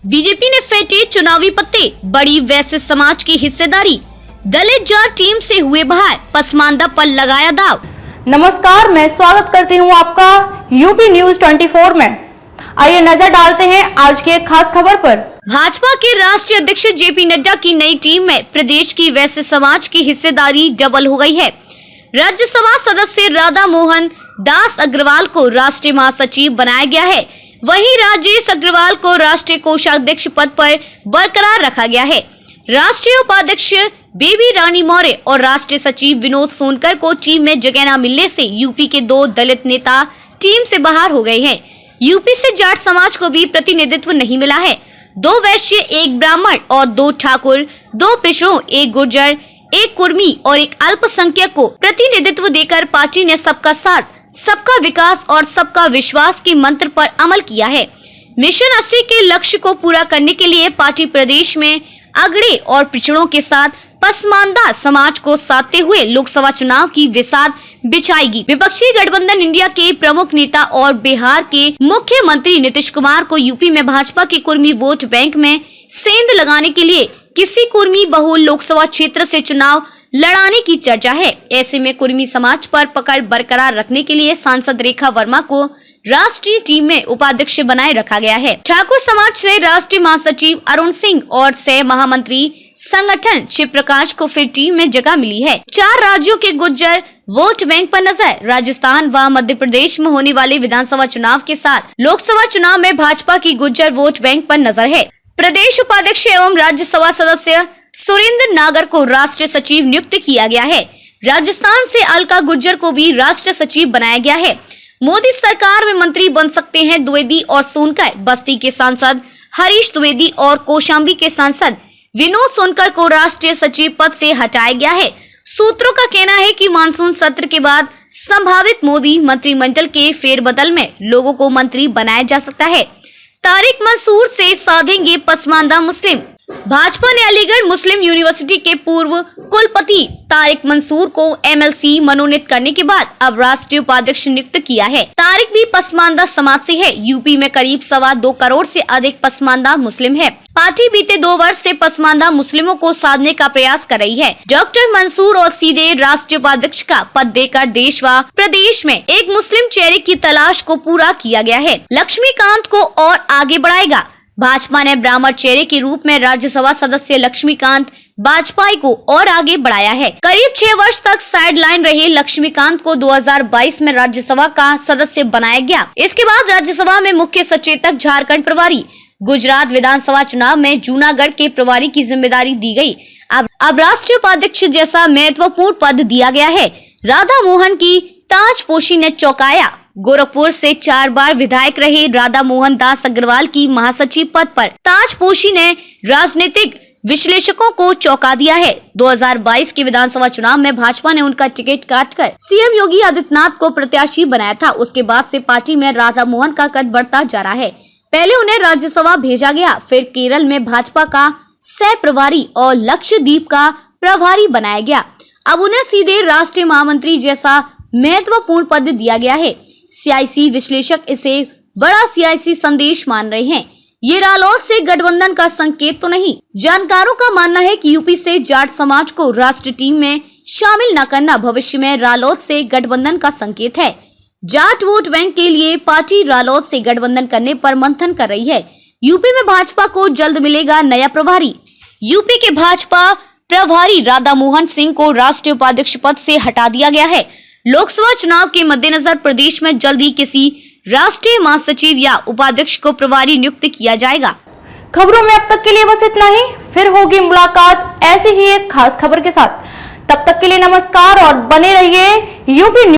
BJP ने फेंटे चुनावी पत्ते, बड़ी वैश्य समाज की हिस्सेदारी, दलित जाट टीम से हुए बाहर, पसमानदा पर लगाया दाव। नमस्कार, मैं स्वागत करती हूं आपका यूपी न्यूज 24 में। आइए नजर डालते हैं आज की एक खास खबर पर। भाजपा के राष्ट्रीय अध्यक्ष जेपी नड्डा की नई टीम में प्रदेश की वैश्य समाज की हिस्सेदारी डबल हो गई है। राज्यसभा सदस्य राधा मोहन दास अग्रवाल को राष्ट्रीय महासचिव बनाया गया है। वहीं राजेश अग्रवाल को राष्ट्रीय कोषाध्यक्ष पद पर बरकरार रखा गया है। राष्ट्रीय उपाध्यक्ष बेबी रानी मौर्य और राष्ट्रीय सचिव विनोद सोनकर को टीम में जगह न मिलने से यूपी के 2 दलित नेता टीम से बाहर हो गए हैं। यूपी से जाट समाज को भी प्रतिनिधित्व नहीं मिला है। 2 वैश्य, 1 ब्राह्मण और 2 ठाकुर, 2 पिछड़ों, 1 गुर्जर, 1 कुर्मी और 1 अल्पसंख्यक को प्रतिनिधित्व देकर पार्टी ने सबका साथ, सबका विकास और सबका विश्वास के मंत्र पर अमल किया है। मिशन 80 के लक्ष्य को पूरा करने के लिए पार्टी प्रदेश में अगड़े और पिछड़ों के साथ पसमानदा समाज को साधते हुए लोकसभा चुनाव की विसाध बिछाएगी। विपक्षी गठबंधन इंडिया के प्रमुख नेता और बिहार के मुख्यमंत्री नीतीश कुमार को यूपी में भाजपा के कुर्मी वोट बैंक में सेंध लगाने के लिए किसी कुर्मी बहुल लोकसभा क्षेत्र से चुनाव लड़ाने की चर्चा है। ऐसे में कुर्मी समाज पर पकड़ बरकरार रखने के लिए सांसद रेखा वर्मा को राष्ट्रीय टीम में उपाध्यक्ष बनाए रखा गया है। ठाकुर समाज से राष्ट्रीय महासचिव अरुण सिंह और सह महामंत्री संगठन शिव प्रकाश को फिर टीम में जगह मिली है। 4 राज्यों के गुर्जर वोट बैंक पर नजर। राजस्थान व मध्य प्रदेश में होने वाले विधानसभा चुनाव के साथ लोकसभा चुनाव में भाजपा की गुर्जर वोट बैंक पर नजर है। प्रदेश उपाध्यक्ष एवं राज्यसभा सदस्य सुरेंद्र नागर को राष्ट्रीय सचिव नियुक्त किया गया है। राजस्थान से अलका गुर्जर को भी राष्ट्रीय सचिव बनाया गया है। मोदी सरकार में मंत्री बन सकते हैं द्विवेदी और सोनकर। बस्ती के सांसद हरीश द्विवेदी और कौशाम्बी के सांसद विनोद सोनकर को राष्ट्रीय सचिव पद से हटाया गया है। सूत्रों का कहना है कि मानसून सत्र के बाद संभावित मोदी मंत्रिमंडल के फेरबदल में लोगों को मंत्री बनाया जा सकता है। तारिक मंसूर से साधेंगे पसमानदा मुस्लिम। भाजपा ने अलीगढ़ मुस्लिम यूनिवर्सिटी के पूर्व कुलपति तारिक मंसूर को एमएलसी मनोनीत करने के बाद अब राष्ट्रीय उपाध्यक्ष नियुक्त किया है। तारिक भी पसमानदा समाज से है। यूपी में करीब 2.25 करोड़ से अधिक पसमानदा मुस्लिम है। पार्टी बीते 2 वर्ष से पसमानदा मुस्लिमों को साधने का प्रयास कर रही है। डॉक्टर मंसूर और सीधे राष्ट्रीय उपाध्यक्ष का पद देकर देश व प्रदेश में एक मुस्लिम चेहरे की तलाश को पूरा किया गया है। लक्ष्मीकांत को और आगे बढ़ाएगा। भाजपा ने ब्राह्मण चेहरे के रूप में राज्यसभा सदस्य लक्ष्मीकांत वाजपेयी को और आगे बढ़ाया है। करीब 6 वर्ष तक साइडलाइन रहे लक्ष्मीकांत को 2022 में राज्यसभा का सदस्य बनाया गया। इसके बाद राज्यसभा में मुख्य सचेतक झारखंड प्रभारी, गुजरात विधानसभा चुनाव में जूनागढ़ के प्रभारी की जिम्मेदारी दी गई। अब राष्ट्रीय उपाध्यक्ष जैसा महत्वपूर्ण पद दिया गया है। राधा मोहन की ताजपोशी ने चौंकाया। गोरखपुर से 4 बार विधायक रहे राधा मोहन दास अग्रवाल की महासचिव पद पर ताजपोशी ने राजनीतिक विश्लेषकों को चौंका दिया है। 2022 के विधानसभा चुनाव में भाजपा ने उनका टिकट काटकर सीएम योगी आदित्यनाथ को प्रत्याशी बनाया था। उसके बाद से पार्टी में राधा मोहन का कद बढ़ता जा रहा है। पहले उन्हें राज्यसभा भेजा गया, फिर केरल में भाजपा का सह प्रभारी और लक्षद्वीप का प्रभारी बनाया गया। अब उन्हें सीधे राष्ट्रीय महामंत्री जैसा महत्वपूर्ण पद दिया गया है। सियासी विश्लेषक इसे बड़ा सियासी संदेश मान रहे हैं। ये रालोद से गठबंधन का संकेत तो नहीं। जानकारों का मानना है कि यूपी से जाट समाज को राष्ट्रीय टीम में शामिल न करना भविष्य में रालोद से गठबंधन का संकेत है। जाट वोट बैंक के लिए पार्टी रालोद से गठबंधन करने पर मंथन कर रही है। यूपी में भाजपा को जल्द मिलेगा नया प्रभारी। यूपी के भाजपा प्रभारी राधा मोहन सिंह को राष्ट्रीय उपाध्यक्ष पद से हटा दिया गया है। लोकसभा चुनाव के मद्देनजर प्रदेश में जल्द ही किसी राष्ट्रीय महासचिव या उपाध्यक्ष को प्रभारी नियुक्त किया जाएगा। खबरों में अब तक के लिए बस इतना ही। फिर होगी मुलाकात ऐसे ही एक खास खबर के साथ। तब तक के लिए नमस्कार और बने रहिए यूपी।